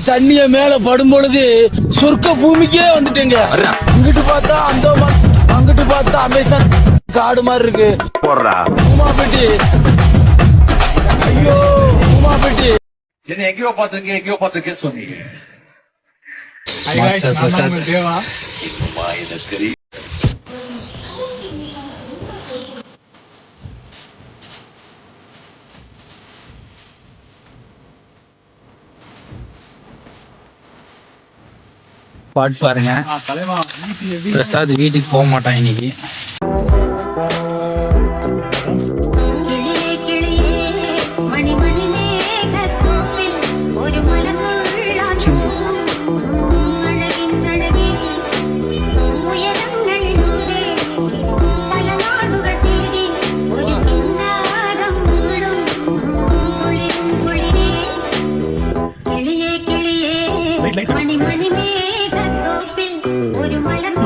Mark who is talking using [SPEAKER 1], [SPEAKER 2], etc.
[SPEAKER 1] தண்ணிய மேல படும் பொழுது சொர்க்க பூமிக்கே வந்துட்டேங்க. இங்கிட்டு பார்த்தா அந்தோமான், அங்கிட்டு பார்த்தா அமேசான் காடு மாதிரி இருக்கு. உமாபெட்டி, ஐயோ உமாபெட்டி.
[SPEAKER 2] என்ன எங்கேயோ பார்த்திருக்கேன்னு சொன்னீங்க.
[SPEAKER 3] பாட்டு பாருங்க. பிரசாத் வீட்டுக்கு போக மாட்டான் இன்னைக்கு.
[SPEAKER 4] மணி மணி மேகத்தோப்பில் ஒரு மலர்